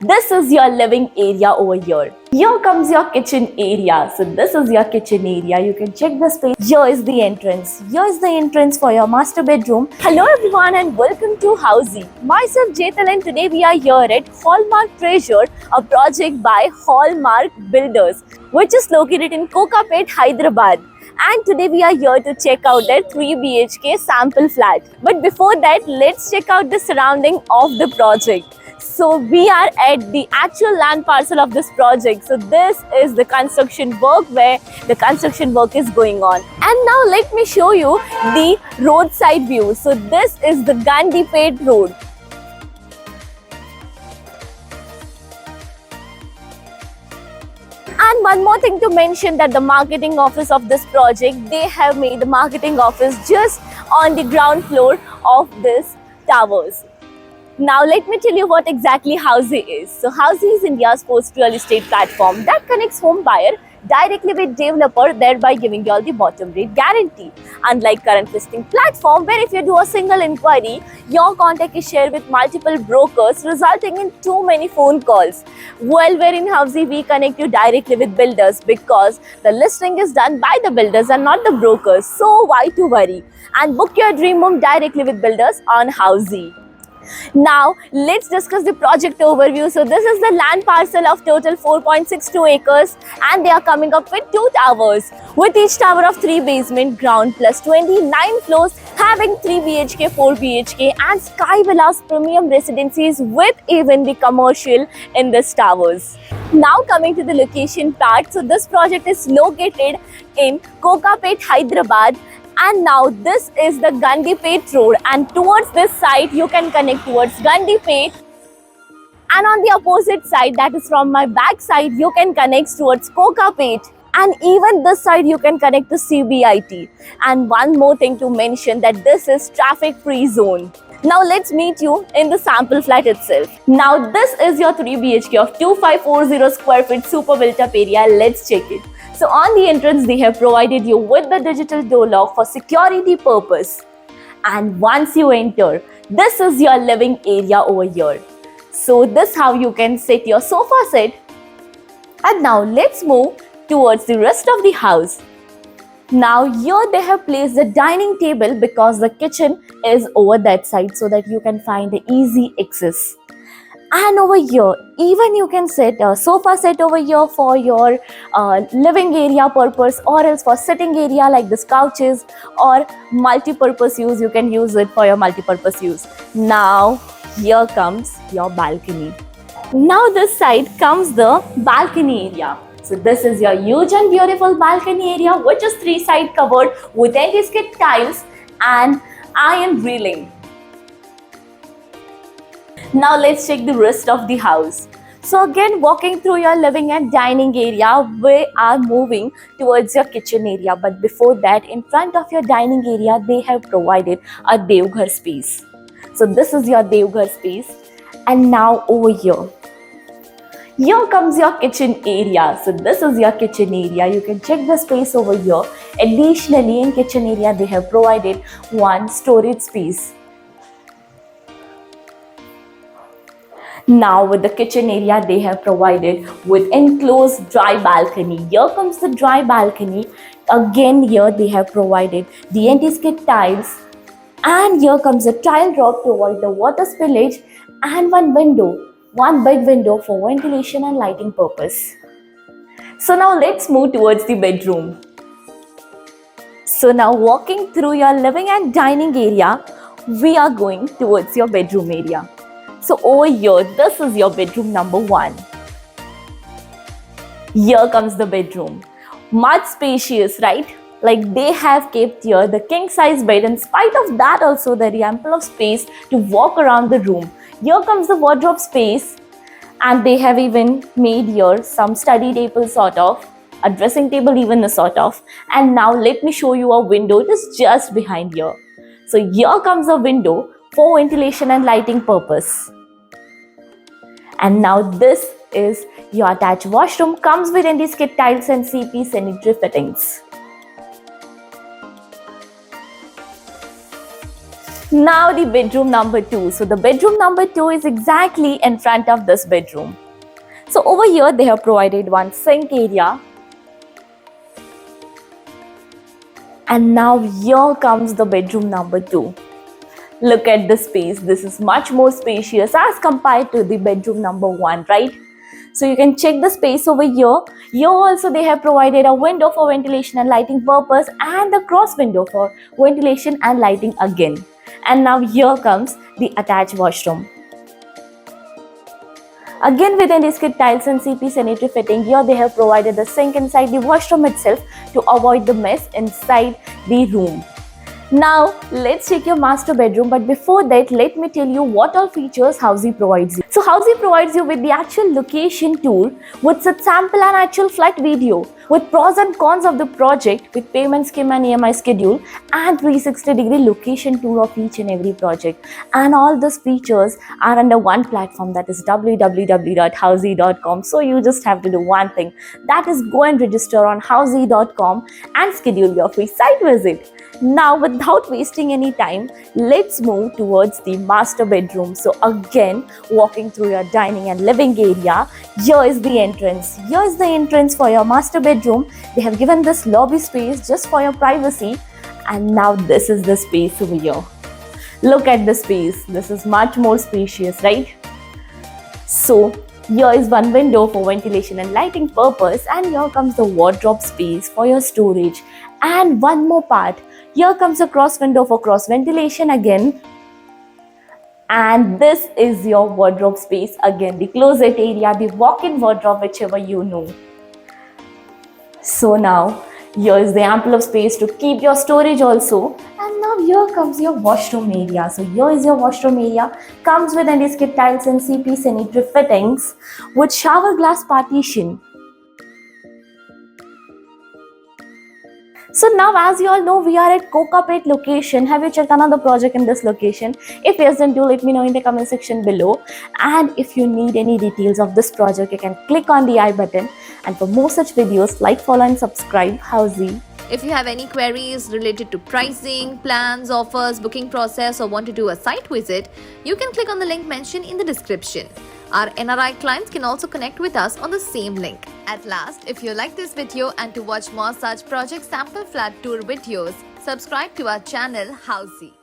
This is your living area over here. Here comes your kitchen area. So this is your kitchen area. You can check the space. Here is the entrance. Here is the entrance for your master bedroom. Hello everyone and welcome to Housey. Myself Jetal and today we are here at Hallmark Treasure, a project by Hallmark Builders, which is located in Kokapet, Hyderabad. And today we are here to check out their 3 BHK sample flat. But before that, let's check out the surrounding of the project. So we are at the actual land parcel of this project. So this is the construction work where the construction work is going on. And now let me show you the roadside view. So this is the Gandipet Road. And one more thing to mention that the marketing office of this project, they have made the marketing office just on the ground floor of this towers. Now let me tell you what exactly Housey is. So Housey is India's first real estate platform that connects home buyer directly with developer, thereby giving you all the bottom rate guarantee. Unlike current listing platform where if you do a single inquiry, your contact is shared with multiple brokers resulting in too many phone calls. Well, where in Housey we connect you directly with builders because the listing is done by the builders and not the brokers. So why to worry? And book your dream home directly with builders on Housey. Now let's discuss the project overview. So this is the land parcel of total 4.62 acres and they are coming up with 2 towers with each tower of 3 basement, ground plus 29 floors, having 3 BHK, 4 BHK and Sky Villas premium residencies with even the commercial in these towers. Now coming to the location part, so this project is located in Kokapet, Hyderabad. And now this is the Gandipet Road and towards this side you can connect towards Gandipet, and on the opposite side, that is from my back side, you can connect towards Kokapet, and even this side you can connect to CBIT. And one more thing to mention that this is traffic free zone. Now let's meet you in the sample flat itself. Now this is your 3 BHK of 2540 square feet super built up area. Let's check it. So on the entrance, they have provided you with the digital door lock for security purpose. And once you enter, this is your living area over here. So this is how you can set your sofa set. And now let's move towards the rest of the house. Now here they have placed the dining table because the kitchen is over that side so that you can find the easy access. And over here, even you can set a sofa set over here for your living area purpose or else for sitting area like this couches or multi-purpose use. You can use it for your multi-purpose use. Now, here comes your balcony. Now this side comes the balcony area. So this is your huge and beautiful balcony area which is 3 side covered with anti-skid tiles and iron railing. Now let's check the rest of the house. So again, walking through your living and dining area, we are moving towards your kitchen area. But before that, in front of your dining area, they have provided a Devghar space. So this is your Devghar space. And now over here. Here comes your kitchen area. So this is your kitchen area. You can check the space over here. Additionally, in kitchen area, they have provided one storage space. Now with the kitchen area, they have provided with enclosed dry balcony. Here comes the dry balcony. Again, here they have provided the anti-skid tiles. And here comes a tile drop to avoid the water spillage and one window. One big window for ventilation and lighting purpose. So now let's move towards the bedroom. So now walking through your living and dining area, we are going towards your bedroom area. So over here, this is your bedroom number 1. Here comes the bedroom. Much spacious, right? Like they have kept here the king size bed. In spite of that also, there is ample of space to walk around the room. Here comes the wardrobe space. And they have even made here some study table sort of. A dressing table even a sort of. And now let me show you a window. It is just behind here. So here comes a window for ventilation and lighting purpose. And now this is your attached washroom. Comes with anti-skid tiles and CP sanitary fittings. Now the bedroom number 2. So the bedroom number 2 is exactly in front of this bedroom. So over here they have provided one sink area. And now here comes the bedroom number 2. Look at the space. This is much more spacious as compared to the bedroom number 1, right? So you can check the space over here. Here also they have provided a window for ventilation and lighting purpose and the cross window for ventilation and lighting again. And now here comes the attached washroom. Again with anti-skid tiles and CP sanitary fitting, here they have provided the sink inside the washroom itself to avoid the mess inside the room. Now let's check your master bedroom, but before that let me tell you what all features Housey provides you. So Housey provides you with the actual location tour with such sample and actual flat video with pros and cons of the project with payment scheme and EMI schedule and 360-degree location tour of each and every project. And all these features are under one platform, that is www.housey.com. So you just have to do one thing, that is go and register on housey.com and schedule your free site visit. Now without wasting any time, let's move towards the master bedroom. So again, walking through your dining and living area, here is the entrance. Here is the entrance for your master bedroom. They have given this lobby space just for your privacy. And now this is the space over here. Look at the space. This is much more spacious, right? So here is one window for ventilation and lighting purpose, and here comes the wardrobe space for your storage. And one more part, here comes a cross window for cross ventilation again. And this is your wardrobe space again, the closet area, the walk-in wardrobe, whichever you know. So now here is the ample of space to keep your storage also. And now here comes your washroom area. So here is your washroom area, comes with anti-skid tiles and CP sanitary fittings with shower glass partition. So now, as you all know, we are at Kokapet location. Have you checked another project in this location? If yes, then do let me know in the comment section below. And if you need any details of this project, you can click on the I button. And for more such videos, like, follow and subscribe Housey. If you have any queries related to pricing, plans, offers, booking process, or want to do a site visit, you can click on the link mentioned in the description. Our NRI clients can also connect with us on the same link. At last, if you like this video and to watch more such project sample flat tour videos, subscribe to our channel Housey.